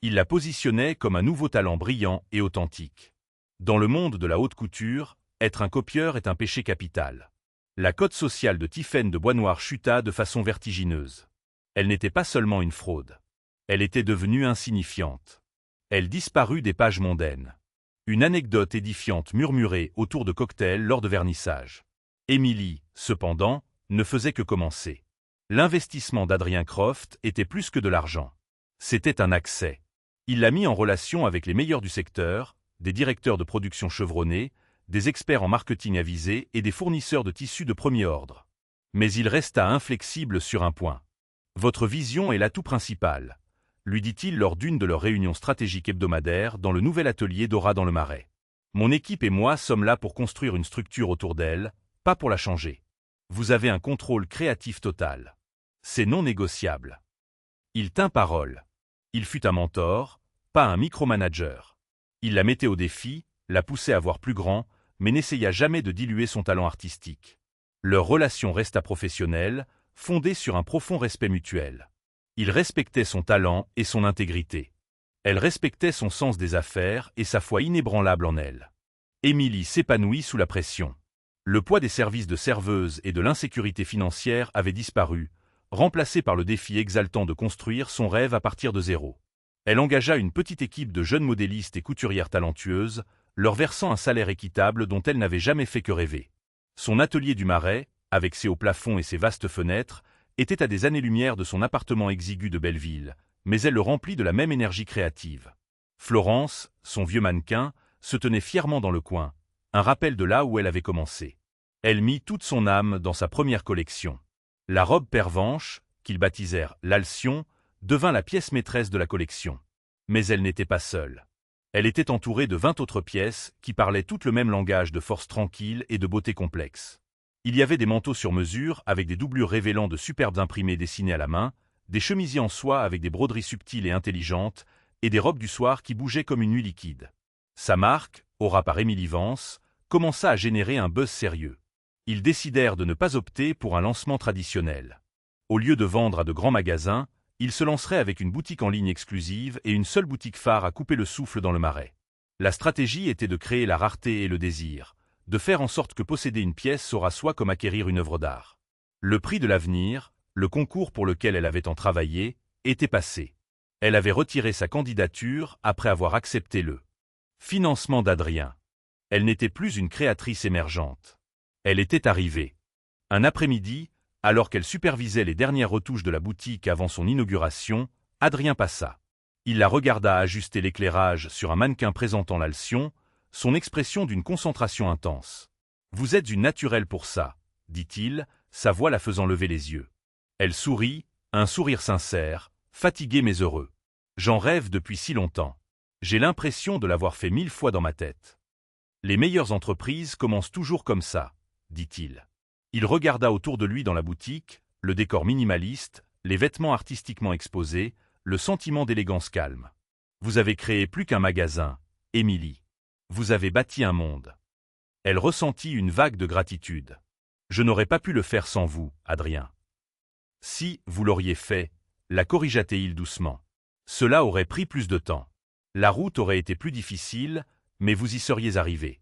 Il la positionnait comme un nouveau talent brillant et authentique. Dans le monde de la haute couture, être un copieur est un péché capital. La cote sociale de Tiphaine de Bois-Noir chuta de façon vertigineuse. Elle n'était pas seulement une fraude. Elle était devenue insignifiante. Elle disparut des pages mondaines. Une anecdote édifiante murmurait autour de cocktails lors de vernissage. Émilie, cependant, ne faisait que commencer. L'investissement d'Adrien Croft était plus que de l'argent. C'était un accès. Il l'a mis en relation avec les meilleurs du secteur, des directeurs de production chevronnés, des experts en marketing avisés et des fournisseurs de tissus de premier ordre. Mais il resta inflexible sur un point. « Votre vision est l'atout principal », lui dit-il lors d'une de leurs réunions stratégiques hebdomadaires dans le nouvel atelier d'Aura dans le Marais. « Mon équipe et moi sommes là pour construire une structure autour d'elle, pas pour la changer. Vous avez un contrôle créatif total. C'est non négociable. Il tint parole. Il fut un mentor, pas un micromanager. Il la mettait au défi, la poussait à voir plus grand, mais n'essaya jamais de diluer son talent artistique. Leur relation resta professionnelle, fondée sur un profond respect mutuel. Il respectait son talent et son intégrité. Elle respectait son sens des affaires et sa foi inébranlable en elle. Émilie s'épanouit sous la pression. Le poids des services de serveuse et de l'insécurité financière avait disparu, remplacé par le défi exaltant de construire son rêve à partir de zéro. Elle engagea une petite équipe de jeunes modélistes et couturières talentueuses, leur versant un salaire équitable dont elle n'avait jamais fait que rêver. Son atelier du Marais, avec ses hauts plafonds et ses vastes fenêtres, était à des années-lumière de son appartement exigu de Belleville, mais elle le remplit de la même énergie créative. Florence, son vieux mannequin, se tenait fièrement dans le coin, un rappel de là où elle avait commencé. Elle mit toute son âme dans sa première collection. La robe Pervenche, qu'ils baptisèrent l'Alcyon, devint la pièce maîtresse de la collection. Mais elle n'était pas seule. Elle était entourée de 20 autres pièces qui parlaient toutes le même langage de force tranquille et de beauté complexe. Il y avait des manteaux sur mesure avec des doublures révélant de superbes imprimés dessinés à la main, des chemisiers en soie avec des broderies subtiles et intelligentes, et des robes du soir qui bougeaient comme une nuit liquide. Sa marque, Aura par Émilie Vance, commença à générer un buzz sérieux. Ils décidèrent de ne pas opter pour un lancement traditionnel. Au lieu de vendre à de grands magasins, ils se lanceraient avec une boutique en ligne exclusive et une seule boutique phare à couper le souffle dans le Marais. La stratégie était de créer la rareté et le désir, de faire en sorte que posséder une pièce sera soit comme acquérir une œuvre d'art. Le prix de l'avenir, le concours pour lequel elle avait tant travaillé, était passé. Elle avait retiré sa candidature après avoir accepté le financement d'Adrien. Elle n'était plus une créatrice émergente. Elle était arrivée. Un après-midi, alors qu'elle supervisait les dernières retouches de la boutique avant son inauguration, Adrien passa. Il la regarda ajuster l'éclairage sur un mannequin présentant l'Alcyon, son expression d'une concentration intense. « Vous êtes une naturelle pour ça », dit-il, sa voix la faisant lever les yeux. Elle sourit, un sourire sincère, fatigué mais heureux. « J'en rêve depuis si longtemps. J'ai l'impression de l'avoir fait 1000 fois dans ma tête. Les meilleures entreprises commencent toujours comme ça, dit-il. Il regarda autour de lui dans la boutique, le décor minimaliste, les vêtements artistiquement exposés, le sentiment d'élégance calme. Vous avez créé plus qu'un magasin, Émilie. Vous avez bâti un monde. Elle ressentit une vague de gratitude. Je n'aurais pas pu le faire sans vous, Adrien. Si vous l'auriez fait, la corrigea-t-il doucement. Cela aurait pris plus de temps. La route aurait été plus difficile, mais vous y seriez arrivé.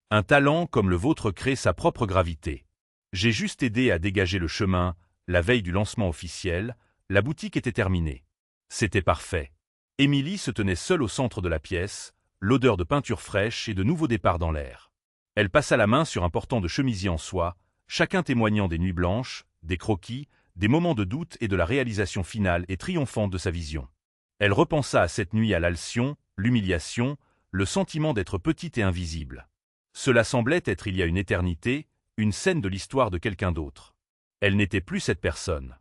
Un talent comme le vôtre crée sa propre gravité. J'ai juste aidé à dégager le chemin, la veille du lancement officiel, la boutique était terminée. C'était parfait. Émilie se tenait seule au centre de la pièce, l'odeur de peinture fraîche et de nouveaux départs dans l'air. Elle passa la main sur un portant de chemisier en soie, chacun témoignant des nuits blanches, des croquis, des moments de doute et de la réalisation finale et triomphante de sa vision. Elle repensa à cette nuit à l'Alcyon, l'humiliation, le sentiment d'être petite et invisible. Cela semblait être il y a une éternité, une scène de l'histoire de quelqu'un d'autre. Elle n'était plus cette personne.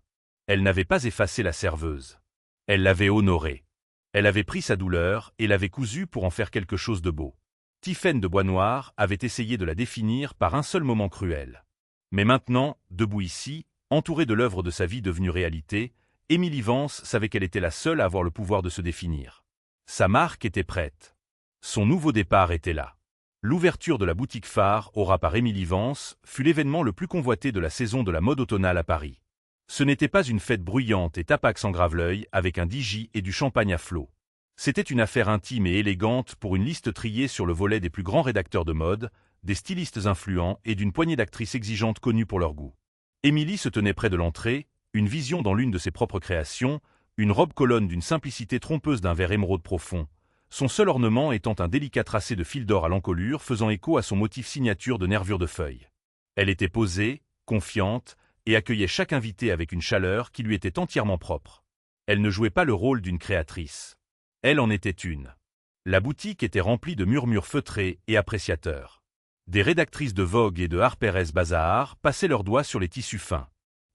Elle n'avait pas effacé la serveuse. Elle l'avait honorée. Elle avait pris sa douleur et l'avait cousue pour en faire quelque chose de beau. Tiphaine de Bois-Noir avait essayé de la définir par un seul moment cruel. Mais maintenant, debout ici, entourée de l'œuvre de sa vie devenue réalité, Émilie Vance savait qu'elle était la seule à avoir le pouvoir de se définir. Sa marque était prête. Son nouveau départ était là. L'ouverture de la boutique phare Aura par Émilie Vance fut l'événement le plus convoité de la saison de la mode automnale à Paris. Ce n'était pas une fête bruyante et tapax en grave-l'œil avec un DJ et du champagne à flot. C'était une affaire intime et élégante pour une liste triée sur le volet des plus grands rédacteurs de mode, des stylistes influents et d'une poignée d'actrices exigeantes connues pour leur goût. Émilie se tenait près de l'entrée, une vision dans l'une de ses propres créations, une robe colonne d'une simplicité trompeuse d'un vert émeraude profond, son seul ornement étant un délicat tracé de fil d'or à l'encolure faisant écho à son motif signature de nervures de feuilles. Elle était posée, confiante, et accueillait chaque invité avec une chaleur qui lui était entièrement propre. Elle ne jouait pas le rôle d'une créatrice. Elle en était une. La boutique était remplie de murmures feutrés et appréciateurs. Des rédactrices de Vogue et de Harper's Bazaar passaient leurs doigts sur les tissus fins.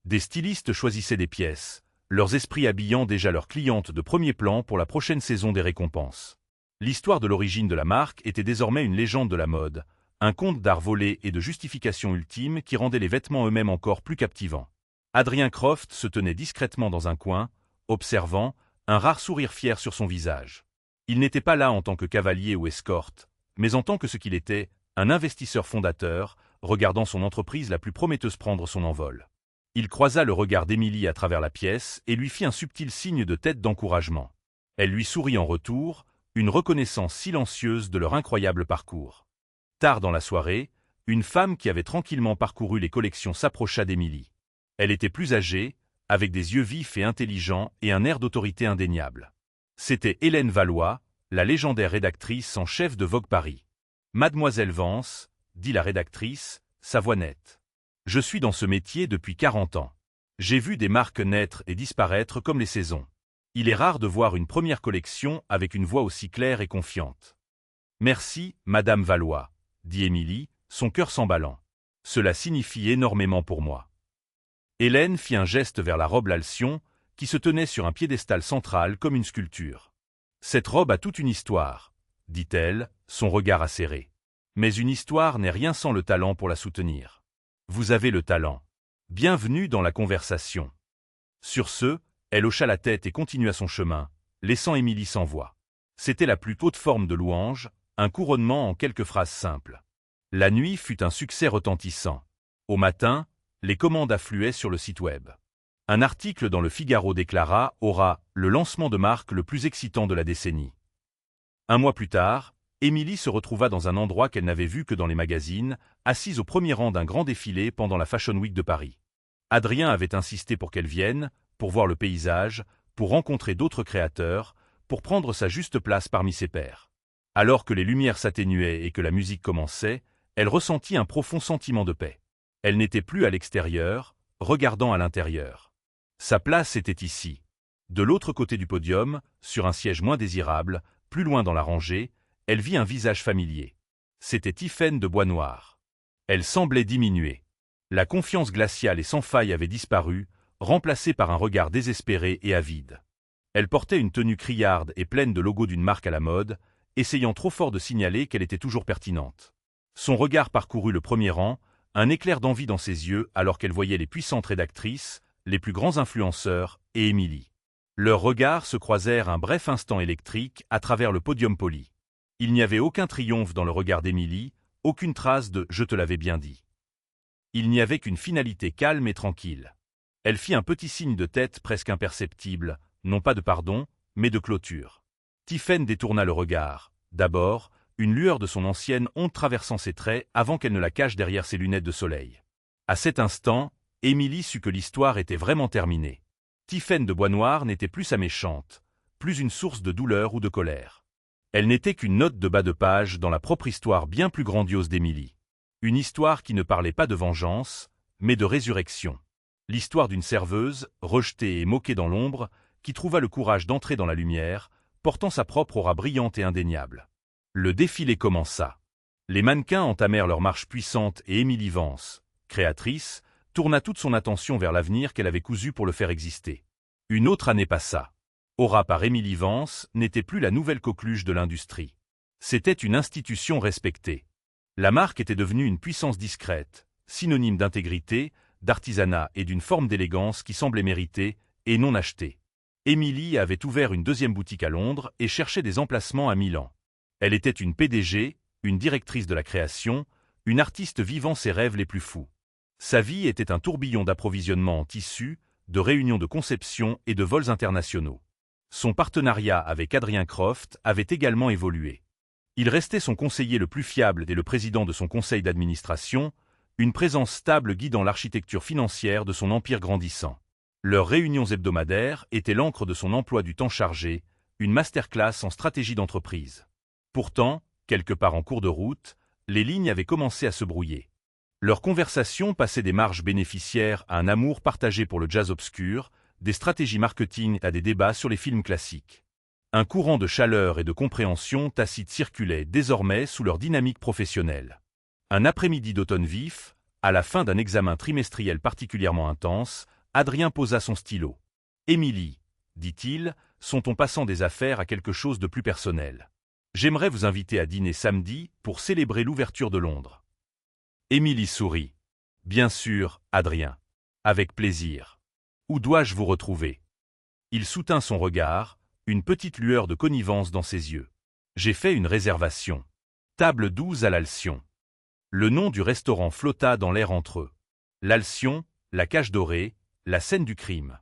Des stylistes choisissaient des pièces, leurs esprits habillant déjà leurs clientes de premier plan pour la prochaine saison des récompenses. L'histoire de l'origine de la marque était désormais une légende de la mode, un conte d'art volé et de justification ultime qui rendait les vêtements eux-mêmes encore plus captivants. Adrien Croft se tenait discrètement dans un coin, observant, un rare sourire fier sur son visage. Il n'était pas là en tant que cavalier ou escorte, mais en tant que ce qu'il était, un investisseur fondateur, regardant son entreprise la plus prometteuse prendre son envol. Il croisa le regard d'Émilie à travers la pièce et lui fit un subtil signe de tête d'encouragement. Elle lui sourit en retour, une reconnaissance silencieuse de leur incroyable parcours. Tard dans la soirée, une femme qui avait tranquillement parcouru les collections s'approcha d'Émilie. Elle était plus âgée, avec des yeux vifs et intelligents et un air d'autorité indéniable. C'était Hélène Valois, la légendaire rédactrice en chef de Vogue Paris. « Mademoiselle Vance », dit la rédactrice, sa voix nette. « Je suis dans ce métier depuis 40 ans. J'ai vu des marques naître et disparaître comme les saisons. Il est rare de voir une première collection avec une voix aussi claire et confiante. »« Merci, Madame Valois », dit Émilie, son cœur s'emballant. « Cela signifie énormément pour moi. » Hélène fit un geste vers la robe L'Alcyon, qui se tenait sur un piédestal central comme une sculpture. « Cette robe a toute une histoire, » dit-elle, son regard acéré. « Mais une histoire n'est rien sans le talent pour la soutenir. Vous avez le talent. Bienvenue dans la conversation. » Sur ce, elle hocha la tête et continua son chemin, laissant Émilie sans voix. C'était la plus haute forme de louange, un couronnement en quelques phrases simples. La nuit fut un succès retentissant. Au matin, les commandes affluaient sur le site web. Un article dans le Figaro déclara « Aura, le lancement de marque le plus excitant de la décennie ». Un mois plus tard, Émilie se retrouva dans un endroit qu'elle n'avait vu que dans les magazines, assise au premier rang d'un grand défilé pendant la Fashion Week de Paris. Adrien avait insisté pour qu'elle vienne, pour voir le paysage, pour rencontrer d'autres créateurs, pour prendre sa juste place parmi ses pairs. Alors que les lumières s'atténuaient et que la musique commençait, elle ressentit un profond sentiment de paix. Elle n'était plus à l'extérieur, regardant à l'intérieur. Sa place était ici. De l'autre côté du podium, sur un siège moins désirable, plus loin dans la rangée, elle vit un visage familier. C'était Tiphaine de Bois-Noir. Elle semblait diminuer. La confiance glaciale et sans faille avait disparu, remplacée par un regard désespéré et avide. Elle portait une tenue criarde et pleine de logos d'une marque à la mode, essayant trop fort de signaler qu'elle était toujours pertinente. Son regard parcourut le premier rang, un éclair d'envie dans ses yeux alors qu'elle voyait les puissantes rédactrices, les plus grands influenceurs et Émilie. Leurs regards se croisèrent un bref instant électrique à travers le podium poli. Il n'y avait aucun triomphe dans le regard d'Émilie, aucune trace de « je te l'avais bien dit ». Il n'y avait qu'une finalité calme et tranquille. Elle fit un petit signe de tête presque imperceptible, non pas de pardon, mais de clôture. Tiphaine détourna le regard. D'abord, une lueur de son ancienne honte traversant ses traits avant qu'elle ne la cache derrière ses lunettes de soleil. À cet instant, Émilie sut que l'histoire était vraiment terminée. Tiphaine de Bois-Noir n'était plus sa méchante, plus une source de douleur ou de colère. Elle n'était qu'une note de bas de page dans la propre histoire bien plus grandiose d'Émilie. Une histoire qui ne parlait pas de vengeance, mais de résurrection. L'histoire d'une serveuse, rejetée et moquée dans l'ombre, qui trouva le courage d'entrer dans la lumière, portant sa propre aura brillante et indéniable. Le défilé commença. Les mannequins entamèrent leur marche puissante et Émilie Vance, créatrice, tourna toute son attention vers l'avenir qu'elle avait cousu pour le faire exister. Une autre année passa. Aura par Émilie Vance n'était plus la nouvelle coqueluche de l'industrie. C'était une institution respectée. La marque était devenue une puissance discrète, synonyme d'intégrité, d'artisanat et d'une forme d'élégance qui semblait méritée et non achetée. Émilie avait ouvert une deuxième boutique à Londres et cherchait des emplacements à Milan. Elle était une PDG, une directrice de la création, une artiste vivant ses rêves les plus fous. Sa vie était un tourbillon d'approvisionnement en tissus, de réunions de conception et de vols internationaux. Son partenariat avec Adrien Croft avait également évolué. Il restait son conseiller le plus fiable et le président de son conseil d'administration, une présence stable guidant l'architecture financière de son empire grandissant. Leurs réunions hebdomadaires étaient l'encre de son emploi du temps chargé, une masterclass en stratégie d'entreprise. Pourtant, quelque part en cours de route, les lignes avaient commencé à se brouiller. Leurs conversations passaient des marges bénéficiaires à un amour partagé pour le jazz obscur, des stratégies marketing à des débats sur les films classiques. Un courant de chaleur et de compréhension tacite circulait désormais sous leur dynamique professionnelle. Un après-midi d'automne vif, à la fin d'un examen trimestriel particulièrement intense, Adrien posa son stylo. « Émilie, dit-il, sont-on passant des affaires à quelque chose de plus personnel. J'aimerais vous inviter à dîner samedi pour célébrer l'ouverture de Londres. » Émilie sourit. « Bien sûr, Adrien. Avec plaisir. Où dois-je vous retrouver? Il soutint son regard, une petite lueur de connivence dans ses yeux. J'ai fait une réservation. Table 12 à l'Alcyon. Le nom du restaurant flotta dans l'air entre eux. L'Alcyon, la cage dorée, la scène du crime.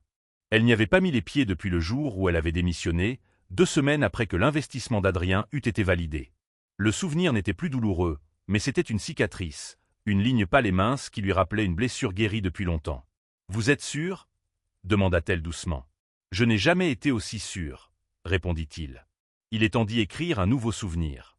Elle n'y avait pas mis les pieds depuis le jour où elle avait démissionné, 2 semaines après que l'investissement d'Adrien eût été validé. Le souvenir n'était plus douloureux, mais c'était une cicatrice, une ligne pâle et mince qui lui rappelait une blessure guérie depuis longtemps. « Vous êtes sûr ?» demanda-t-elle doucement. « Je n'ai jamais été aussi sûr, » répondit-il. Il est temps d'y écrire un nouveau souvenir.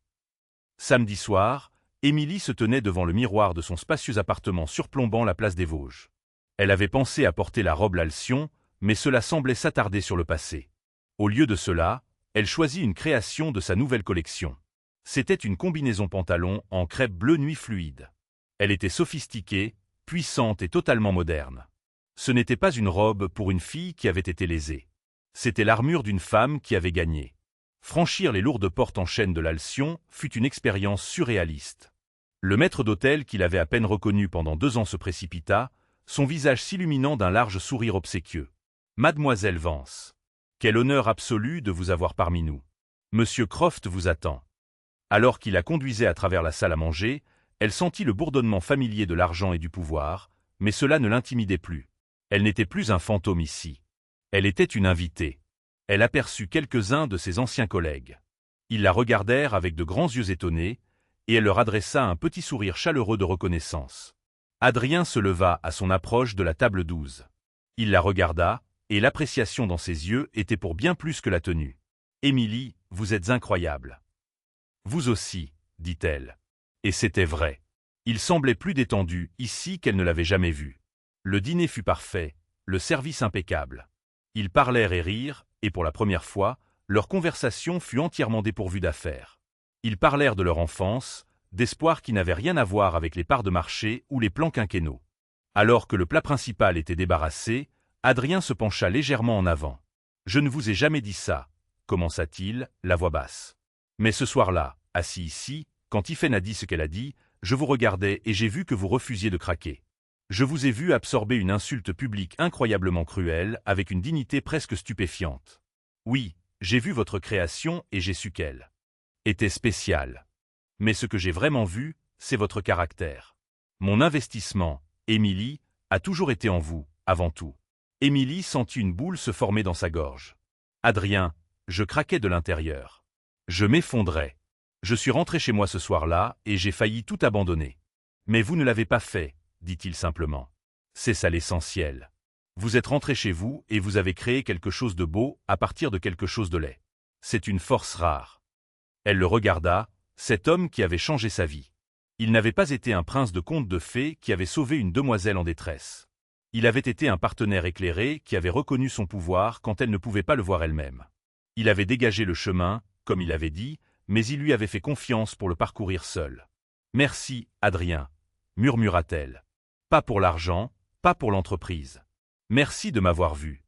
Samedi soir, Émilie se tenait devant le miroir de son spacieux appartement surplombant la place des Vosges. Elle avait pensé à porter la robe l'Alcyon, mais cela semblait s'attarder sur le passé. Au lieu de cela, elle choisit une création de sa nouvelle collection. C'était une combinaison pantalon en crêpe bleu nuit fluide. Elle était sophistiquée, puissante et totalement moderne. Ce n'était pas une robe pour une fille qui avait été lésée. C'était l'armure d'une femme qui avait gagné. Franchir les lourdes portes en chêne de l'Alcyon fut une expérience surréaliste. Le maître d'hôtel qu'il avait à peine reconnu pendant 2 ans se précipita, son visage s'illuminant d'un large sourire obséquieux. « Mademoiselle Vance, quel honneur absolu de vous avoir parmi nous. Monsieur Croft vous attend. » Alors qu'il la conduisait à travers la salle à manger, elle sentit le bourdonnement familier de l'argent et du pouvoir, mais cela ne l'intimidait plus. Elle n'était plus un fantôme ici. Elle était une invitée. Elle aperçut quelques-uns de ses anciens collègues. Ils la regardèrent avec de grands yeux étonnés, et elle leur adressa un petit sourire chaleureux de reconnaissance. Adrien se leva à son approche de la table 12. Il la regarda, et l'appréciation dans ses yeux était pour bien plus que la tenue. « Émilie, vous êtes incroyable. »« Vous aussi, » dit-elle. Et c'était vrai. Il semblait plus détendu ici qu'elle ne l'avait jamais vu. Le dîner fut parfait, le service impeccable. Ils parlèrent et rirent, et pour la première fois, leur conversation fut entièrement dépourvue d'affaires. Ils parlèrent de leur enfance, d'espoirs qui n'avaient rien à voir avec les parts de marché ou les plans quinquennaux. Alors que le plat principal était débarrassé, Adrien se pencha légèrement en avant. « Je ne vous ai jamais dit ça, » commença-t-il, la voix basse. « Mais ce soir-là, assis ici, quand Tiphaine a dit ce qu'elle a dit, je vous regardais et j'ai vu que vous refusiez de craquer. Je vous ai vu absorber une insulte publique incroyablement cruelle avec une dignité presque stupéfiante. Oui, j'ai vu votre création et j'ai su qu'elle était spéciale. Mais ce que j'ai vraiment vu, c'est votre caractère. Mon investissement, Émilie, a toujours été en vous, avant tout. » Émilie sentit une boule se former dans sa gorge. « Adrien, je craquais de l'intérieur. Je m'effondrais. Je suis rentré chez moi ce soir-là et j'ai failli tout abandonner. Mais vous ne l'avez pas fait, dit-il simplement. C'est ça l'essentiel. Vous êtes rentré chez vous et vous avez créé quelque chose de beau à partir de quelque chose de laid. C'est une force rare. » Elle le regarda, cet homme qui avait changé sa vie. Il n'avait pas été un prince de conte de fées qui avait sauvé une demoiselle en détresse. Il avait été un partenaire éclairé qui avait reconnu son pouvoir quand elle ne pouvait pas le voir elle-même. Il avait dégagé le chemin, comme il avait dit, mais il lui avait fait confiance pour le parcourir seul. « Merci, Adrien, » murmura-t-elle. « Pas pour l'argent, pas pour l'entreprise. Merci de m'avoir vu. »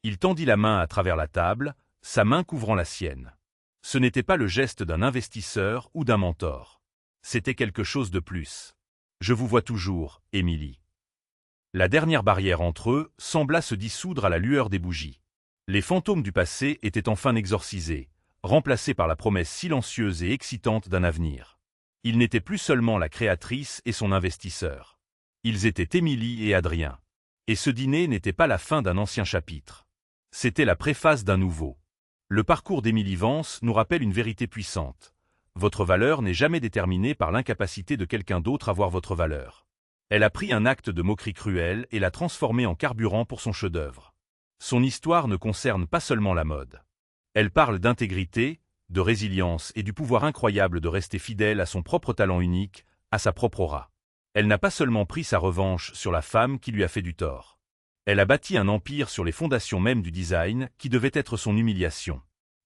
Il tendit la main à travers la table, sa main couvrant la sienne. Ce n'était pas le geste d'un investisseur ou d'un mentor. C'était quelque chose de plus. « Je vous vois toujours, Émilie. » La dernière barrière entre eux sembla se dissoudre à la lueur des bougies. Les fantômes du passé étaient enfin exorcisés, remplacés par la promesse silencieuse et excitante d'un avenir. Ils n'étaient plus seulement la créatrice et son investisseur. Ils étaient Émilie et Adrien. Et ce dîner n'était pas la fin d'un ancien chapitre. C'était la préface d'un nouveau. Le parcours d'Émilie Vance nous rappelle une vérité puissante. Votre valeur n'est jamais déterminée par l'incapacité de quelqu'un d'autre à voir votre valeur. Elle a pris un acte de moquerie cruelle et l'a transformé en carburant pour son chef-d'œuvre. Son histoire ne concerne pas seulement la mode. Elle parle d'intégrité, de résilience et du pouvoir incroyable de rester fidèle à son propre talent unique, à sa propre aura. Elle n'a pas seulement pris sa revanche sur la femme qui lui a fait du tort. Elle a bâti un empire sur les fondations mêmes du design qui devait être son humiliation.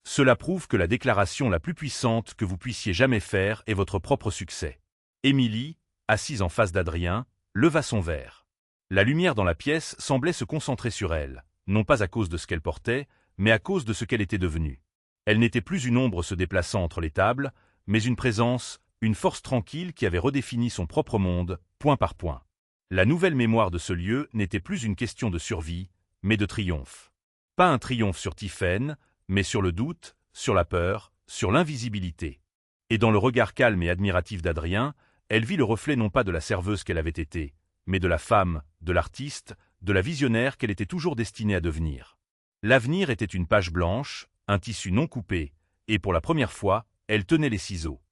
Cela prouve que la déclaration la plus puissante que vous puissiez jamais faire est votre propre succès. Émilie, assise en face d'Adrien, leva son verre. La lumière dans la pièce semblait se concentrer sur elle, non pas à cause de ce qu'elle portait, mais à cause de ce qu'elle était devenue. Elle n'était plus une ombre se déplaçant entre les tables, mais une présence, une force tranquille qui avait redéfini son propre monde, point par point. La nouvelle mémoire de ce lieu n'était plus une question de survie, mais de triomphe. Pas un triomphe sur Tiphaine, mais sur le doute, sur la peur, sur l'invisibilité. Et dans le regard calme et admiratif d'Adrien, elle vit le reflet non pas de la serveuse qu'elle avait été, mais de la femme, de l'artiste, de la visionnaire qu'elle était toujours destinée à devenir. L'avenir était une page blanche, un tissu non coupé, et pour la première fois, elle tenait les ciseaux.